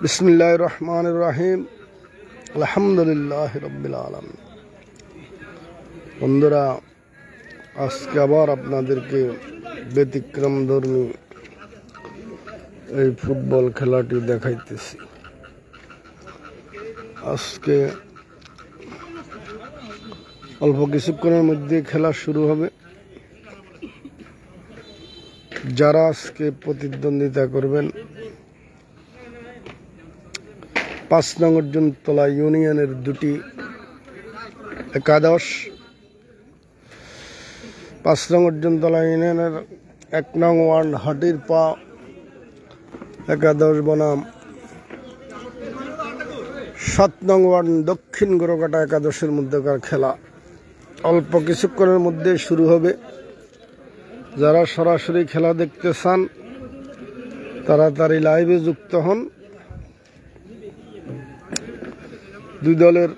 বিসমিল্লাহির রহমানির রহিম। আলহামদুলিল্লাহি রাব্বিল আলামিন। বন্ধুরা, আজকে আবার আপনাদেরকে ব্যতিক্রমধর্মী এই ফুটবল খেলাটি দেখাইতেছি। আজকে অল্প কিছুক্ষণের মধ্যে খেলা শুরু হবে। যারা আজকে প্রতিদ্বন্দ্বিতা করবেন ৫ নং অর্জুনতলা ইউনিয়নের দুটি একাদশ, ৫ নং অর্জুনতলা ইউনিয়নের ১ নং ওয়ার্ড হাটির পা একাদশ বনাম ৭ নং ওয়ার্ড দক্ষিণ গোরকাটা একাদশের মধ্যকার খেলা অল্প কিছুক্ষণের মধ্যে শুরু হবে। যারা সরাসরি খেলা দেখতে চান তাড়াতাড়ি লাইভে যুক্ত হন। দুই দলের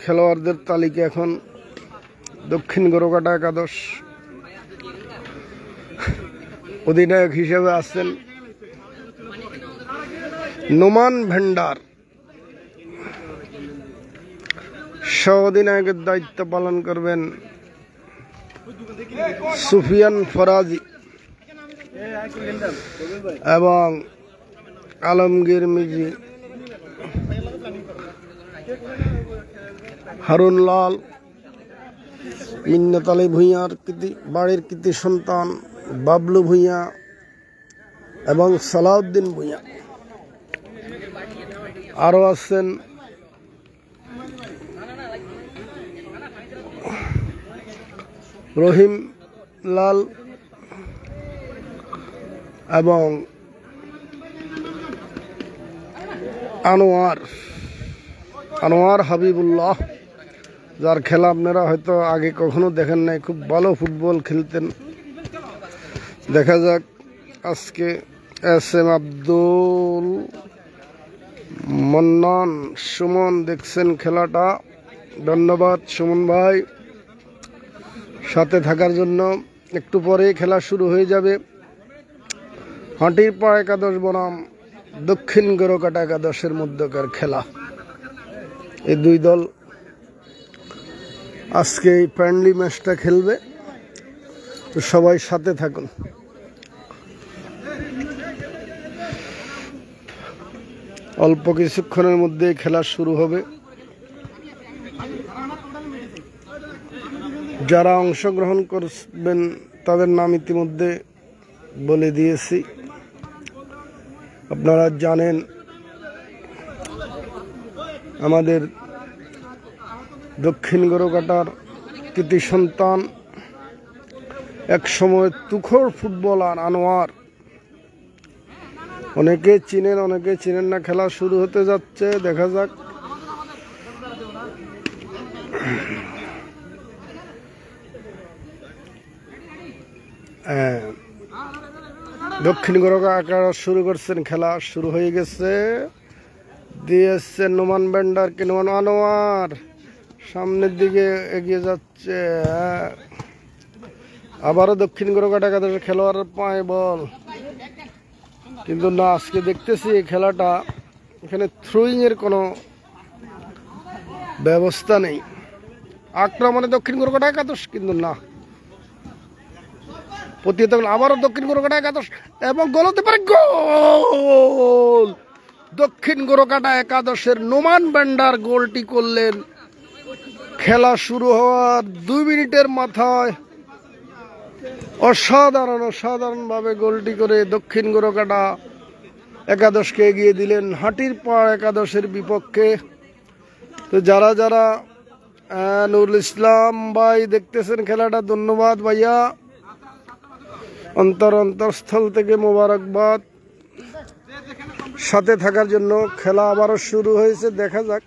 খেলোয়াড়দের তালিকা এখন দক্ষিণ গোরকাটা একাদশ অধিনায়ক হিসেবে আছেন নোমান ভেন্ডার, সহ অধিনায়কের দায়িত্ব পালন করবেন সুফিয়ান ফরাজি এবং আলমগীর মিজি, হারুন লাল, মিন্নাত আলী ভূঁইয়ার বাড়ির কৃতি সন্তান বাবলু ভূঁইয়া এবং সালাউদ্দিন ভূঁইয়া। আরও আছেন রহিম লাল এবং আনোয়ার হাবিবুল্লাহ, যার খেলা আপনারা হয়তো আগে কখনো দেখেন নাই। খুব ভালো ফুটবল খেলতেন। দেখা যাক আজকে SM আব্দুল মন্নান সুমন দেখছেন খেলাটা। ধন্যবাদ সুমন ভাই সাথে থাকার জন্য। একটু পরে খেলা শুরু হয়ে যাবে। হাটির পা একাদশ বনাম দক্ষিণ গোরকাটা একাদশের মধ্যকার খেলা। এই দুই দল আজকে এই ফ্রেন্ডলি ম্যাচটা খেলবে, তো সবাই সাথে থাকুন। অল্প কিছুক্ষণের মধ্যে খেলা শুরু হবে। যারা অংশগ্রহণ করবেন তাদের নাম ইতিমধ্যে বলে দিয়েছি। আপনারা জানেন আমাদের দক্ষিণ গোরকাটার কৃতি সন্তান, এক সময় তুখোড় ফুটবলার আনোয়ার, অনেকে চিনেন অনেকে চিনেন না। খেলা শুরু হতে যাচ্ছে, দেখা যাক। দক্ষিণ গোরকাটা শুরু করছেন, খেলা শুরু হয়ে গেছে। দিয়েছেন নোমান ভেন্ডারকে, আনোয়ার সামনের দিকে এগিয়ে যাচ্ছে। আবারও দক্ষিণ গোরকাটা একাদশের খেলোয়াড়ের পায়ে বল, কিন্তু না, আজকে দেখতেছি এই খেলাটা এখানে থ্রোয়িং এর কোনো ব্যবস্থা নেই। আক্রমণে দক্ষিণ গোরকাটা একাদশ, কিন্তু না, প্রতিহত আবারও দক্ষিণ গোরকাটা একাদশ এবং গোল হতে পারে। গোল! দক্ষিণ গোরকাটা একাদশের নোমান ভেন্ডার গোলটি করলেন খেলা শুরু হওয়ার 2 মিনিটের মাথায়। অসাধারণভাবে গোলটি করে দক্ষিণ গোরকাটা একাদশকে এগিয়ে দিলেন হাটির পা একাদশের বিপক্ষে। তো যারা যারা নুরুল ইসলাম ভাই দেখতেছেন খেলাটা, ধন্যবাদ ভাইয়া, অন্তরস্থল থেকে মোবারকবাদ সাথে থাকার জন্য। খেলা আবারও শুরু হয়েছে, দেখা যাক।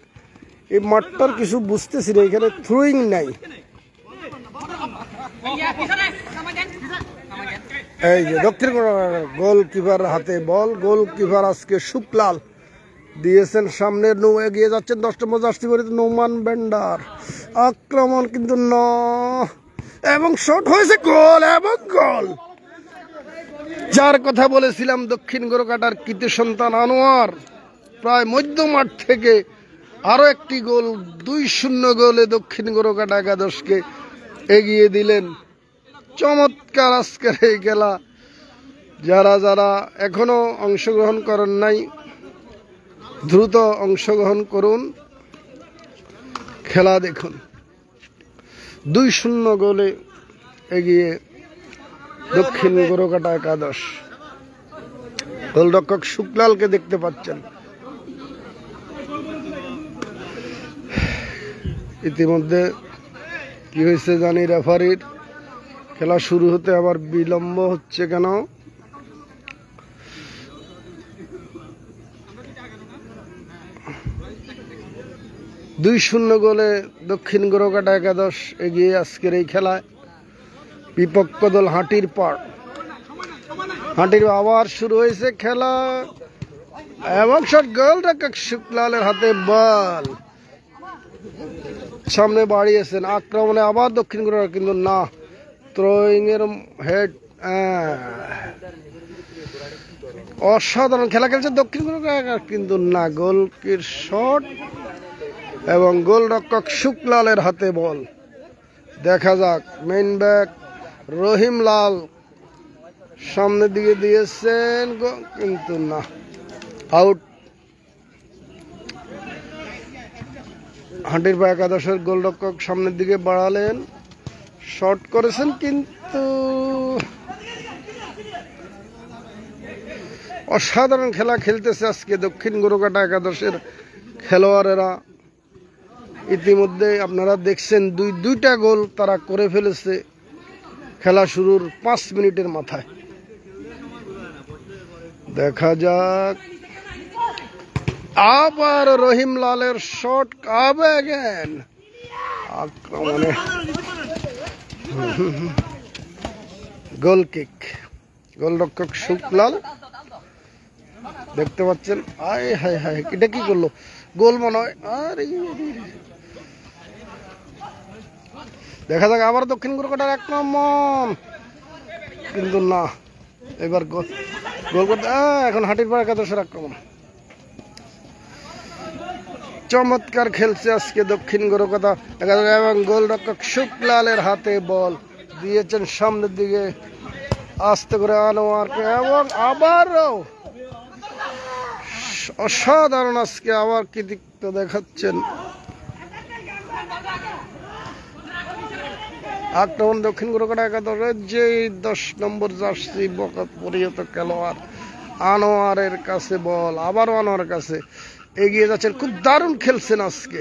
এই মাঠটার কিছু বুঝতেছি না, এখানে থ্রোয়িং নাই। এই যে দক্ষিণ গোলকিপার হাতে বল, গোলকিপার আজকে শুক্লাল দিয়েছেন। সামনের এগিয়ে যাচ্ছেন 10 নম্বর জার্সি পরে নোমান ভেন্ডার। আক্রমণ কিন্তু না, এবং শট হয়েছে, গোল এবং গোল। যার কথা বলেছিলাম দক্ষিণ গোরকাটার কৃতি সন্তান আনোয়ার, প্রায় মধ্য মাঠ থেকে আরো একটি গোল 2-0 গোলে দক্ষিণ গোরকাটা একাদশকে এগিয়ে দিলেন। চমৎকার আজকের এই খেলা। যারা যারা এখনো অংশগ্রহণ করেন নাই দ্রুত অংশগ্রহণ করুন, খেলা দেখুন। 2-0 গোলে এগিয়ে দক্ষিণ গোরকাটা একাদশ। গোলরক্ষক শুক্লালকে দেখতে পাচ্ছেন। ইতিমধ্যে কি হয়েছে জানি, রেফারির খেলা শুরু হতে আবার বিলম্ব হচ্ছে কেন? দুই 2-0 গোলে দক্ষিণ গোরকাটা একাদশ এগিয়ে আজকের এই খেলায়। বিপক্ষ দল হাটির পাড়। হাটির আবার শুরু হয়েছে খেলা এবং শট, গোলরক্ষক শুক্লালের হাতে বল, সামনে বাড়িয়েছেন। আক্রমণে আবার দক্ষিণ গোরকা, কিন্তু না, থ্রোয়িং এর হেড। অসাধারণ খেলা খেলছে দক্ষিণ গোরকা, কিন্তু না, গোলকির শট এবং গোলরক্ষক শুক্লালের হাতে বল। দেখা যাক, মেইন ব্যাক রহিম লাল সামনের দিকে দিয়েছেন, কিন্তু না, আউট। হাটির পা একাদশের গোলরক্ষক সামনের দিকে বাড়ালেন, শট করেছেন, কিন্তু অসাধারণ খেলা খেলতেছে আজকে দক্ষিণ গোরকাটা একাদশের খেলোয়াড়েরা। ইতিমধ্যে আপনারা দেখছেন দুইটা গোল তারা করে ফেলেছে খেলা শুরুর 5 মিনিটের মাথায়। দেখা যাক, আবার রহিম লালের শট, আক্রমণে গোল কিক। গোলরক্ষক শুক্লাল দেখতে পাচ্ছেন। আয় হায় হায়, এটা কি করলো? গোল মনে হয়। আরে দেখা যাক, আবার দক্ষিণ গোরকাটার আক্রমণ, কিন্তু না, এবার গোল করতে। এখন হাটির পা একাদশের আক্রমণ। চমৎকার খেলছে আজকে দক্ষিণ গোরকাটা একাদশ এবং গোলরক্ষক শুক্লালের হাতে বল দিয়েছেন সামনের দিকে আস্তে করে আনোয়ারকে, এবং আবারও অসাধারণ আজকে আবার কৃতিত্ব দেখাচ্ছেন। আক্রমণ দক্ষিণ গোরকাটা একাদশের যে 10 নম্বর জার্সি বকাত পরিহিত খেলোয়াড় আনোয়ারের কাছে বল, আবারও আনোয়ারের কাছে এগিয়ে যাচ্ছেন। খুব দারুণ খেলছেন আজকে।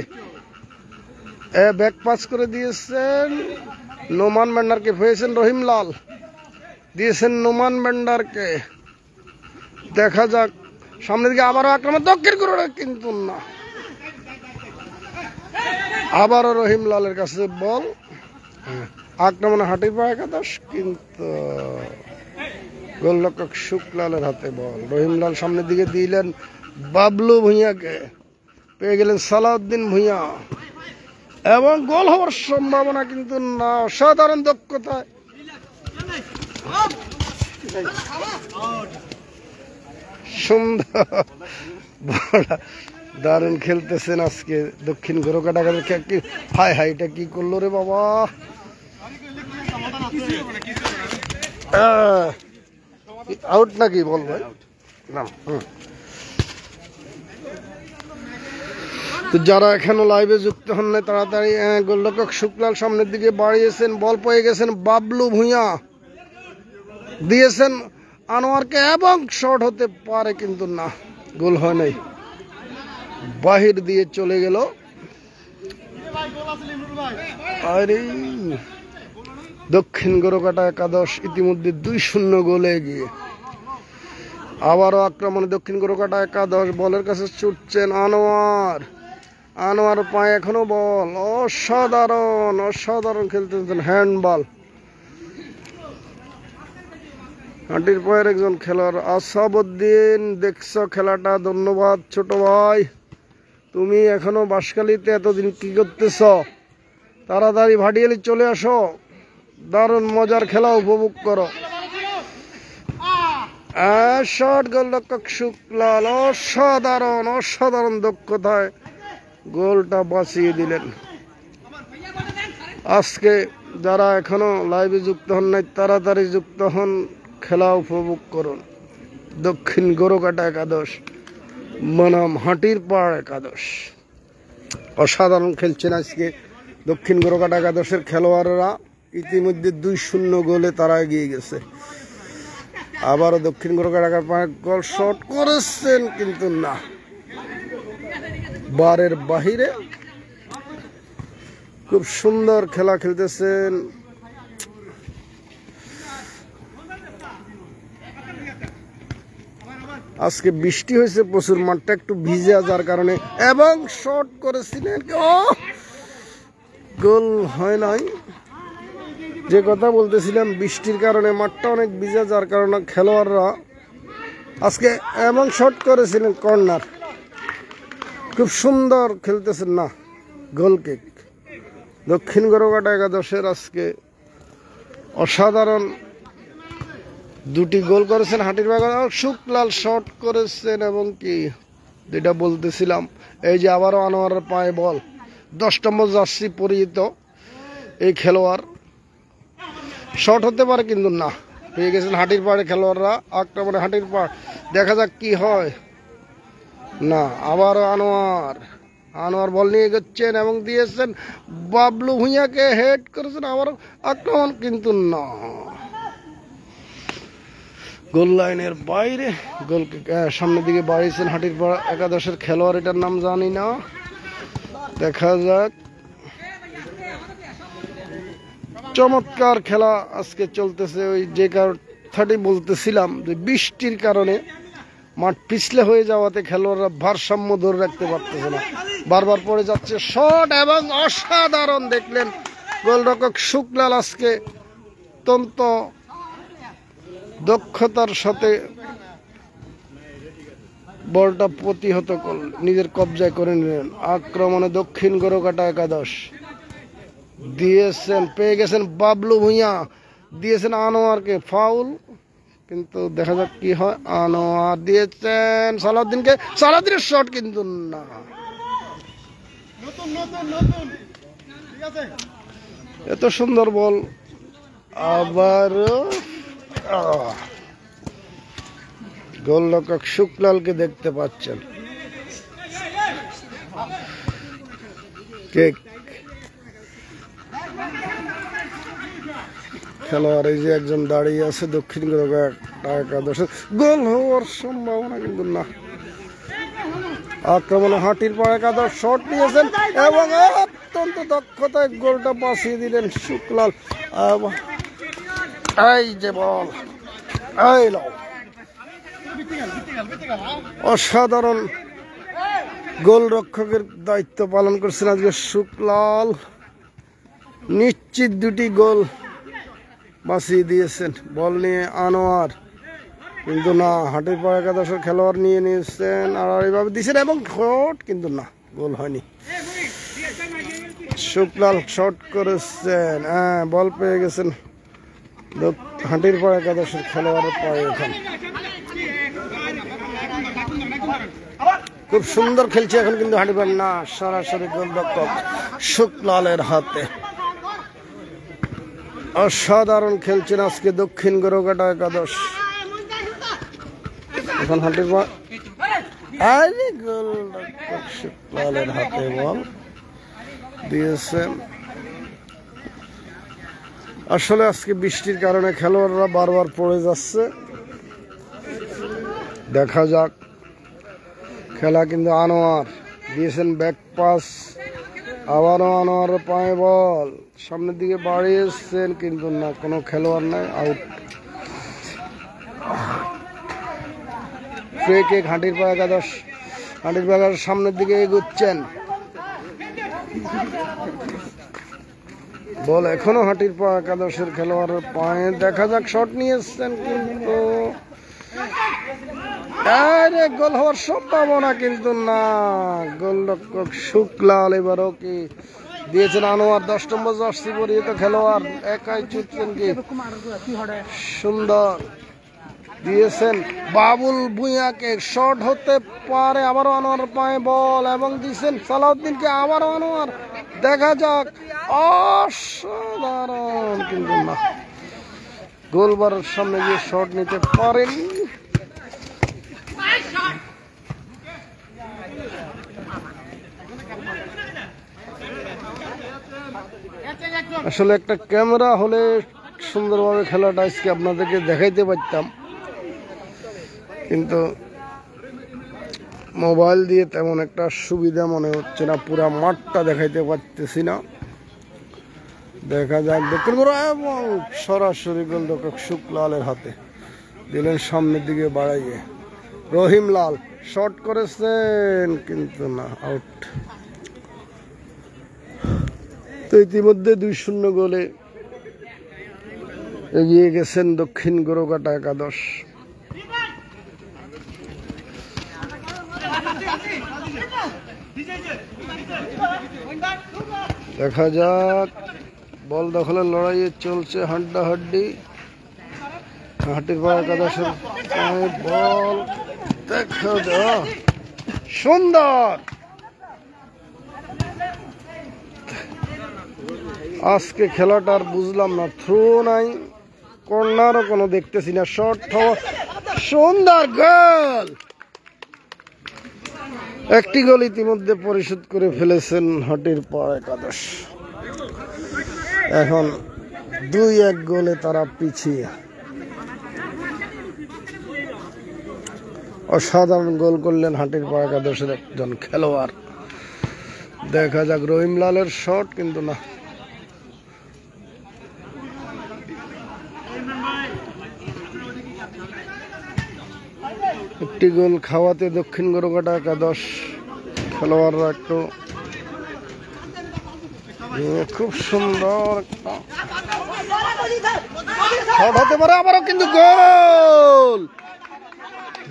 ব্যাক পাস করে দিয়েছেন নোমান ব্যান্ডারকে, পেয়েছেন রহিম লাল, দিয়েছেন নোমান ব্যান্ডারকে। দেখা যাক, সামনের দিকে আবারও আক্রমণ দক্ষিণ গোরকাটা, কিন্তু না, আবারও রহিম লালের কাছে বল। আক্রমণে হাটির পা একাদশ, কিন্তু গোলরক্ষক শুক্লালের হাতে বল। রহিম লাল সামনের দিকে দিলেন বাবলু ভুঁইয়াকে, পেয়ে গেলেন সালাউদ্দিন ভুঁইয়া, এবং গোল হওয়ার সম্ভাবনা, কিন্তু না, অসাধারণ দক্ষতায় সুন্দর দারুণ খেলতেছেন আজকে দক্ষিণ গোরকাটা। হাই হাই, এটা কি করলো রে বাবা? আউট নাকি বল ভাই? না। তো যারা এখনো লাইভে যুক্ত হন না, তাড়াতাড়ি। গোলরক্ষক শুক্লাল সামনের দিকে বাড়িয়েছেন, বল পেয়ে গেছেন বাবলু ভুঁইয়া, দিয়েছেন আনোয়ারকে, এবং শট হতে পারে, কিন্তু না, গোল হয় নাই, বাহির দিয়ে চলে গেল। আরে দক্ষিণ গোরকাটা একাদশ ইতিমধ্যে 2-0 গোলে এগিয়ে। আবারও আক্রমণে দক্ষিণ গোরকাটা একাদশ, বলের কাছে ছুটছেন আনোয়ার, আনোয়ার পায়ে এখনো বল। অসাধারণ অসাধারণ খেলতেছেন, হ্যান্ডবল। হাটির পায়ের একজন খেলোয়াড় আসাবউদ্দিন, দেখছ খেলাটা? ধন্যবাদ ছোট ভাই, তুমি এখনো বাঁশখালীতে এতদিন কি করতেছ? তাড়াতাড়ি ভাটিয়ালি চলে আসো, দারুণ মজার খেলা উপভোগ করো। শট গোলরক্ষক শুক্লাল অসাধারণ অসাধারণ দক্ষতায় গোলটা বাঁচিয়ে দিলেন। আজকে যারা এখনো লাইভে যুক্ত হন নাই তাড়াতাড়ি যুক্ত হন, খেলা উপভোগ করুন। দক্ষিণ গরুকাটা একাদশ বনাম হাটির পাড় একাদশ অসাধারণ খেলছেন আজকে দক্ষিণ গরুকাটা একাদশের খেলোয়াড়রা। ইতিমধ্যে 2-0 গোলে তারা এগিয়ে গেছে। আবারও দক্ষিণ গরুকাটা গোল শট করেছেন কিন্তু না, বারের বাহিরে। খুব সুন্দর খেলা খেলতেছেন। আজকে বৃষ্টি হয়েছে প্রচুর, মাঠটা একটু ভিজে যার কারণে, এবং শট করেছিলেন, গোল হয় নাই। যে কথা বলতেছিলাম, বৃষ্টির কারণে মাঠটা অনেক ভিজে যার কারণে খেলোয়াড়রা আজকে, এবং শট করেছিলেন কর্নার। খুব সুন্দর খেলতেছেন না, গোল কিক। দক্ষিণ গরুকাটা একাদশের আজকে অসাধারণ 2টি গোল করেছেন হাটির বাগান। শুক্লাল শট করেছেন, এবং কি যেটা বলতেছিলাম, এই যে আবারও আনোয়ারের পায়ে বল। 10 নম্বর জার্সি পরিহিত এই খেলোয়াড়, শট হতে পারে কিন্তু না, পেয়ে গেছেন হাটির পাড়ে খেলোয়াড়রা। আক্রমণে হাটির পাড়, দেখা যাক কি হয়। না, আবারও আনোয়ার বল নিয়ে এগোচ্ছেন এবং দিয়েছেন বাবলু ভুঁইয়াকে, হেড করেছেন, আবারও আক্রমণ কিন্তু না, গোল লাইনের বাইরে। গোল সামনের দিকে বাড়িয়েছেন হাটির পাড়া একাদশের খেলোয়াড়, এটার নাম জানি না, দেখা যাক। চমৎকার খেলা আজকে চলতেছে। ওই যে কথাটি বলতেছিলাম যে বৃষ্টির কারণে মাঠ পিছলে হয়ে যাওয়াতে খেলোয়াড়রা ভারসাম্য ধরে রাখতে পারতেছে না, বারবার পড়ে যাচ্ছে। শট এবং অসাধারণ দেখলেন গোলরক্ষক শুক্লাল আজকে অত্যন্ত দক্ষতার সাথে বলটা প্রতিহত করলেন, নিজের কবজায় করে নিলেন। আক্রমণে দক্ষিণ গরুকাটা একাদশ দিয়েছেন, পেয়ে গেছেন বাবলু ভুঁইয়া, দিয়েছেন আনোয়ারকে, ফাউল, কিন্তু দেখা যাক কি হয়। আনোয়ার দিয়েছেন সালাউদ্দিনকে, সালাউদ্দিনের শট কিন্তু না। এত সুন্দর বল, আবার গোলরক্ষক শুক্লালকে দেখতে পাচ্ছেন, খেলোয়াড় এই যে একজন দাঁড়িয়ে আছে দক্ষিণ গরুকাটা একাদশে, গোল হওয়ার সম্ভাবনা কিন্তু না। আক্রমণে হাটির পাড়া একাদশ শট নিয়েছেন এবং অত্যন্ত দক্ষতায় গোলটা বাঁচিয়ে দিলেন শুক্লাল। এই যে বল, অসাধারণ গোলরক্ষকের দায়িত্ব পালন করছেন আজকে শুক্লাল। নিশ্চিত 2টি গোল বাঁচিয়ে দিয়েছেন। বল নিয়ে আনোয়ার, কিন্তু না, হাটির পাড়া একাদশের খেলোয়াড় নিয়ে নিয়েছেন আর এইভাবে দিয়েছেন, এবং শট কিন্তু না, গোল হয়নি। শুক্লাল শট করেছেন, বল পেয়ে গেছেন হাটির পাড়া একাদশের খেলোয়াড়ের পায়ে। এখন খুব সুন্দর খেলছে এখন, কিন্তু হাটির পাড়া না, সরাসরি গোলরক্ষক শুক্লালের হাতে। অসাধারণ খেলছেন আজকে দক্ষিণ গরুকাটা একাদশ। এখন হাটির পাড়া গোলরক্ষক শুক্লালের হাতে বল দিয়েছেন। আসলে আজকে বৃষ্টির কারণে খেলোয়াড়রা বারবার পড়ে যাচ্ছে, দেখা যাক। খেলা কিন্তু আনোয়ার দিয়েছেন ব্যাক পাস, আবারও আনোয়ার পায়ে বল, সামনের দিকে বাড়িয়েছেন কিন্তু না, কোনো খেলোয়াড় নাই, আউট। ফ্রি কিক হাটির পাড়া একাদশ, হাটির পাড়া সামনের দিকে এগোচ্ছেন, বল এখনো হাটির পাড়া একাদশের খেলোয়াড়ের পায়ে, দেখা যাক। শট নিয়েছেন কিন্তু গোল হওয়ার সম্ভাবনা কিন্তু না, গোলরক্ষক শুক্লাল এবারও কি দিয়েছেন আনোয়ার, 10 নম্বর জার্সি পরিহিত খেলোয়াড়, একাই ছুটছেন কি সুন্দর দিয়েছেন বাবুল ভুঁইয়াকে, শট হতে পারে, আবারও আনোয়ার পায়ে বল এবং দিয়েছেন সালাউদ্দিনকে, আবারও আনোয়ার, দেখা যাক, অসাধারণ, কিন্তু না, গোলবারের সামনে গিয়ে শট নিতে পারেনি। আসলে একটা ক্যামেরা হলে সুন্দরভাবে খেলাটা আজকে আপনাদেরকে দেখাইতে পারতাম, কিন্তু মোবাইল দিয়ে তেমন একটা সুবিধা মনে হচ্ছে না, পুরা মাঠটা দেখাইতে পারতেছি না। দেখা যাক দক্ষিণ গোড়া এবং সরাসরি গোলরক্ষক শুক্লালের হাতে দিলেন সামনের দিকে বাড়াইয়ে, রহিম লাল শট করেছেন কিন্তু না, আউট। তো ইতিমধ্যে 2-0 গোলে এগিয়ে গেছেন দক্ষিণ গোরকাটা একাদশ। দেখা যাক, বল দখলের লড়াইয়ে চলছে হাড্ডাহাড্ডি, হাটির পা একাদশের বল, দেখা যাক, সুন্দর। আজকে খেলাটা আর বুঝলাম না, থ্রো নাই, কর্নারও কোনো দেখতেছি না, শট, সুন্দর গোল। একটি গোল ইতিমধ্যে পরিশোধ করে ফেলেছেন হাটির পা একাদশ, এখন 2-1 গোলে তারা পিছিয়ে। অসাধারণ গোল করলেন হাটির পা একাদশের একজন খেলোয়াড়। দেখা যাক রহিম লালের শট, কিন্তু না, একটি গোল খাওয়াতে দক্ষিণ গোরকাটা একাদশ খেলোয়াড়রা একটু খুব সুন্দর শট হতে পারে, আবারও কিন্তু গোল।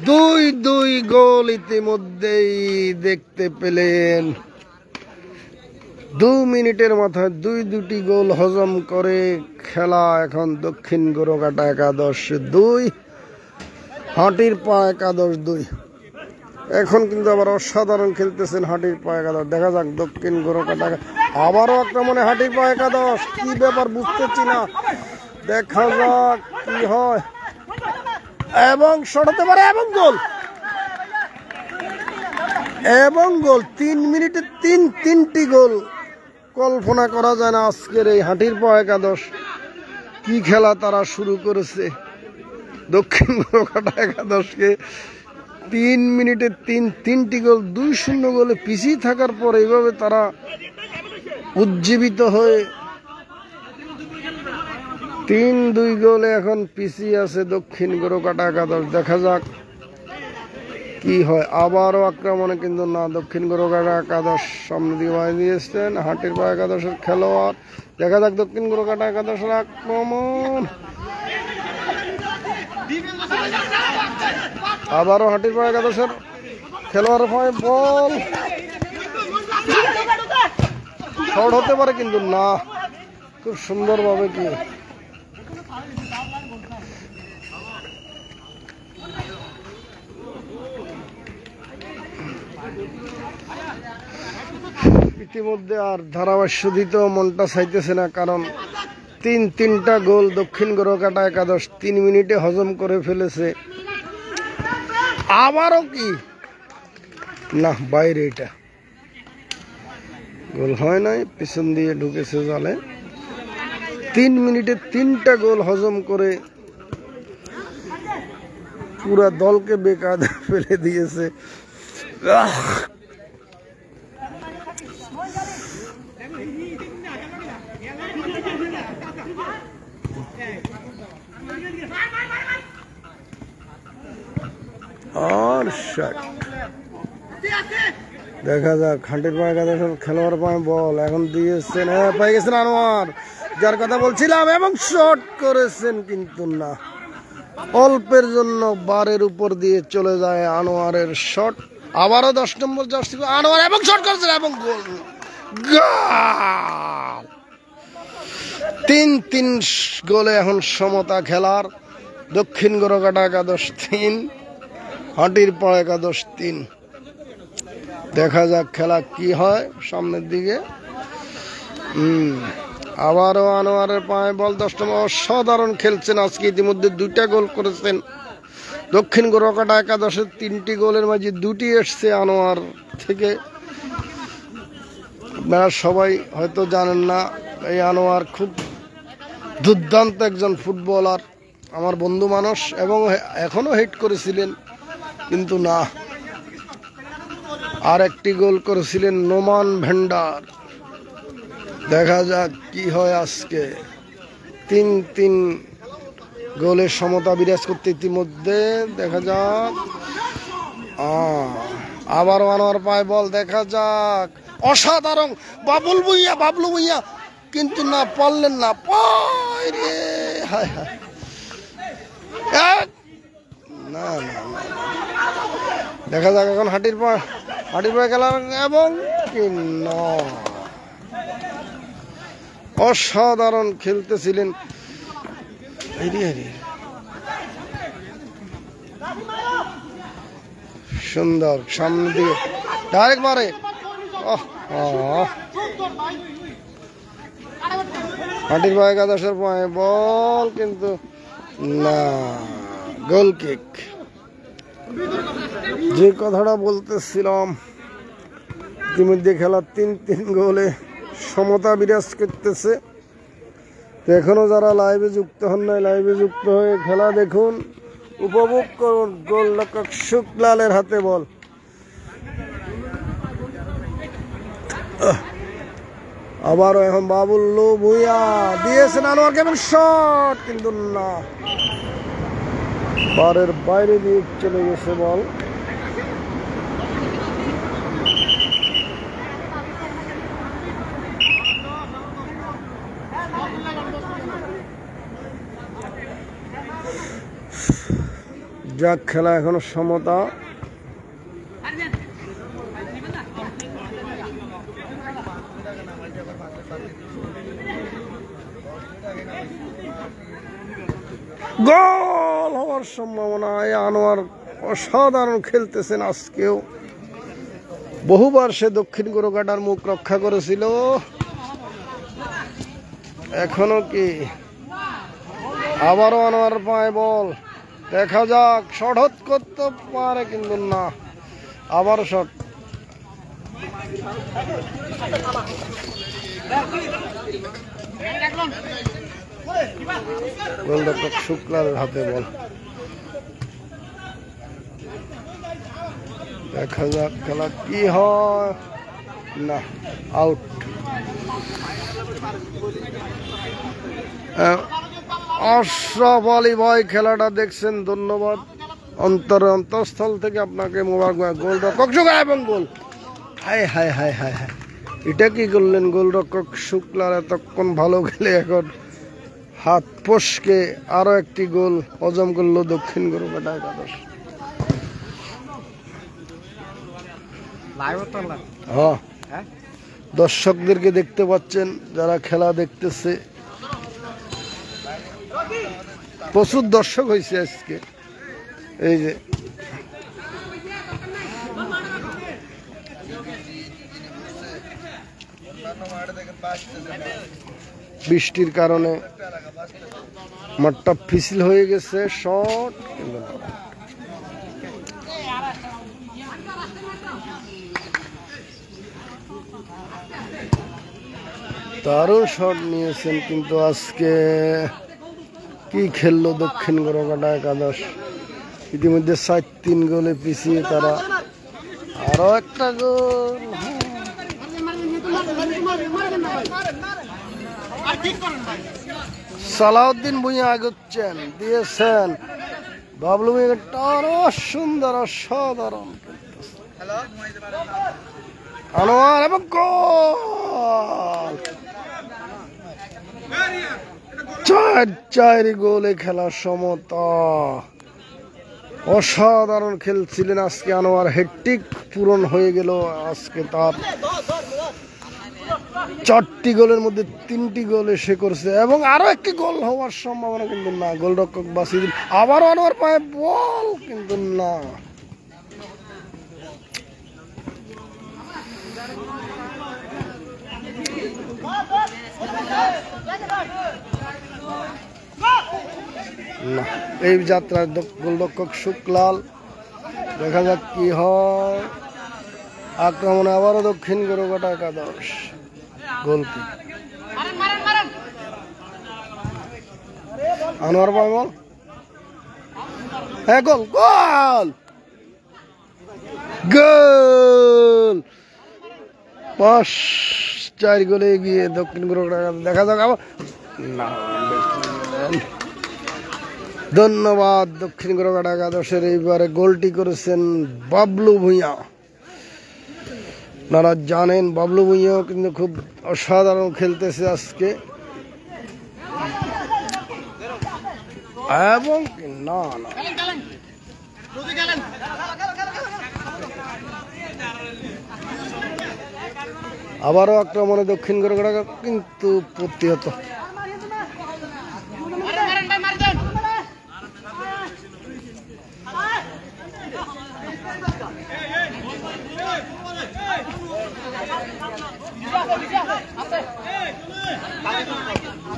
2-2 গোল ইতিমধ্যেই দেখতে পেলেন। 2 মিনিটের মাথায় 2টি গোল হজম করে খেলা এখন দক্ষিণ গোরকাটা একাদশ 2, হাটির পা একাদশ 2। এখন কিন্তু আবার অসাধারণ খেলতেছেন হাটির পা একাদশ। দেখা যাক দক্ষিণ গোরকাটা আবারও আক্রমণে হাটির পা একাদশ, কি ব্যাপার বুঝতেছি না, দেখা যাক কি হয়, এবং শট হতে পারে এবং গোল, এবং গোল। 3 মিনিটে 3টি গোল, কল্পনা করা যায় না আজকের এই হাটির পা একাদশ কি খেলা তারা শুরু করেছে। দক্ষিণ গোরকাটা একাদশকে 3 মিনিটে 3টি গোল, 2-0 গোলে পিছিয়ে থাকার পর এইভাবে তারা উজ্জীবিত হয়ে 3-2 গোলে এখন পিছিয়ে আছে দক্ষিণ গোরকাটা একাদশ। দেখা যাক কি হয়, আবারও আক্রমণে কিন্তু না, দক্ষিণ গোরকাটা একাদশ সামনে দিয়ে বাড়ি দিয়েছেন হাটির পা একাদশের খেলোয়াড়। দেখা যাক দক্ষিণ গোরকাটা একাদশের আক্রমণ, আবারও হাটির পা একাদশের খেলোয়াড় হয় বল, শট হতে পারে কিন্তু না, খুব সুন্দরভাবে কি ইতিমধ্যে আর ধারাভাষ্য দিতেও মনটা চাইতেছে না, কারণ 3টা গোল দক্ষিণ গোরকাটা একাদশ 3 মিনিটে হজম করে ফেলেছে। আবারও কি না, বাইরে, এটা গোল হয় নাই, পিছন দিয়ে ঢুকেছে জালে। 3 মিনিটে 3টা গোল হজম করে পুরা দলকে বেকার ফেলে দিয়েছে। আর শট, দেখা যাক হাটির পা একাদশের খেলোয়াড় পায় বল, এখন দিয়েছেন, হ্যাঁ পেয়ে গেছেন আনোয়ার, যার কথা বলছিলাম, এবং শট করেছেন কিন্তু না, অল্পের জন্য বারের উপর দিয়ে চলে যায় আনোয়ারের শট। আবারও 10 নম্বর জার্সি আনোয়ার, এবং শট করেছেন এবং গোল। 3 গোলে এখন সমতা খেলার দক্ষিণ গরকাটা 11-3, হাটির পা 11-3। দেখা যাক খেলা কি হয় সামনের দিকে। আবারও আনোয়ারের পায়ে বল, 10 নম্বর। অসাধারণ খেলছেন আজকে, ইতিমধ্যে 2টা গোল করেছেন দক্ষিণ গরকাটা 11-এর। 3টি গোলের মাঝে 2টি এসছে আনোয়ার থেকে। আপনারা সবাই হয়তো জানেন না, এই আনোয়ার খুব দুর্দান্ত একজন ফুটবলার, আমার বন্ধু মানুষ, এবং এখনো হিট করেছিলেন, কিন্তু না। আর একটি গোল করেছিলেন নোমান ভেন্ডার। দেখা যাক কি হয় আজকে। 3-3 গোলের সমতা বিরাজ করতে ইতিমধ্যে। দেখা যাক, আবারও আনোয়ার পায় বল, দেখা যাক। অসাধারণ বাবলু ভুঁইয়া, কিন্তু না, পারলেন না। রে হায় হায়, না না, দেখা যাক এখন হাটির পায়ে খেলার, এবং অসাধারণ খেলতেছিলেন। সুন্দর সামনের দিকে ডাইরেক্ট মারে। হাটির পায়ে 11-এর পায়ে বল, কিন্তু না, গোল কিক। যে কথাটা বলতেছিলাম, ইতিমধ্যে খেলা 3-3 গোলে সমতা বিরাজ করতেছে। তো এখনো যারা লাইভে যুক্ত হন নাই, লাইভে যুক্ত হয়ে খেলা দেখুন, উপভোগ করুন। গোলরক্ষক শুক্লালের হাতে বল, আবারও এখন বাবুল্লু ভুঁইয়া দিয়েছেন আনোয়ার, কেমন শট, কিন্তু না, বারের বাইরে দিয়ে চলে গেছে বল। যাক, খেলা এখনো সমতা। গোল হওয়ার সম্ভাবনা। আনোয়ার অসাধারণ খেলতেছেন আজকেও। বহুবার সে দক্ষিণ গরকাটার মুখ রক্ষা করেছিল, এখনো কি। আবারও আনোয়ার পায় বল, দেখা যাক, শট করতে পারে, কিন্তু না, আবার শট। গোলরক্ষক শুক্লালের হাতে বল, দেখা যাক খেলা কি হয়। না, আউট। আশরাফ আলী ভাই খেলাটা দেখছেন, ধন্যবাদ অন্তরস্থল থেকে আপনাকে মোবারকবাদ। গোলরক্ষক এবং গোল, হায় হায় হায় হায় হায়, এটা কি করলেন গোলরক্ষক শুক্লাল? এতক্ষণ ভালো খেলে এখন হাত ফসকে আরো একটি গোল হজম করলো দক্ষিণ গরকাটা 11। হ্যাঁ, দর্শকদেরকে দেখতে পাচ্ছেন যারা খেলা দেখতেছে, প্রচুর দর্শক হয়েছে আজকে। এই যে বৃষ্টির কারণে মাঠটা পিছিল হয়ে গেছে। শট, দারুণ শট নিয়েছেন, কিন্তু আজকে কি খেললো দক্ষিণ গরকাটা 11। ইতিমধ্যে 4-3 গোলে পিছিয়ে তারা। আরো একটা গোল, সালাউদ্দিন ভুঁইয়া আগুচ্ছেন, দিয়েছেন বাবলু ভুঁইয়া, আরো সুন্দর, অসাধারণ আনোয়ার, এবং গোল। 4 গোলে খেলা সমতা। অসাধারণ খেলছিলেন আজকে আনোয়ার, হ্যাটট্রিক পূরণ হয়ে গেল আজকে তার। 4টি গোলের মধ্যে 3টি গোল এসে করছে এবং আরো একটি গোল হওয়ার সম্ভাবনা কিন্তু না। গোলরক্ষক বাঁচিয়ে দিল, আবারও আনোয়ার পায়ে বল কিন্তু না। এই যাত্রার গোলরক্ষক শুক্লাল, দেখা যাক কি হয়। আক্রমণে আবারও দক্ষিণ গোরকাটা একাদশ, গোলকিপ আনোয়ার পায় বল, হ্যাঁ গোল গোল গোল। 5-4 গোলে এগিয়ে দক্ষিণ গোরকাটা। দেখা যাক আবার না। ধন্যবাদ দক্ষিণ গোরকাটা একাদশের। এইবারে গোলটি করেছেন বাবলু ভূঁইয়া। আপনারা জানেন বাবলু ভূঁইয়াও কিন্তু খুব অসাধারণ খেলতেছে আজকে। এবং না না আবারও আক্রমণে দক্ষিণ গোরকাটা কিন্তু প্রতিহত।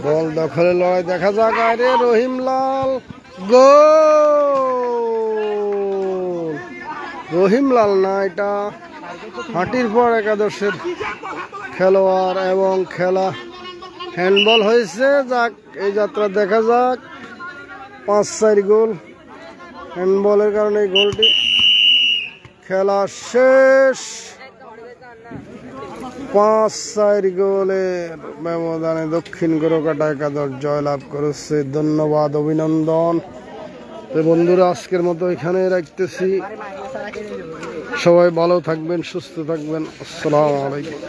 বল দখলে লড়াই, দেখা যাক। আরে রহিমলাল গোল। রহিমলাল না, এটা হাঁটির পর একাদশের খেলোয়াড় এবং খেলা হ্যান্ডবল হয়েছে। যাক, এই যাত্রা দেখা যাক। 5-4 গোল হ্যান্ডবলের কারণে এই গোলটি। খেলা শেষ, 5-4 গোলের ব্যবধানে দক্ষিণ গোরকাটা একাদশ জয়লাভ করেছে। ধন্যবাদ, অভিনন্দন। বন্ধুরা, আজকের মতো এখানে রাখতেছি। সবাই ভালো থাকবেন, সুস্থ থাকবেন। আসসালামু আলাইকুম।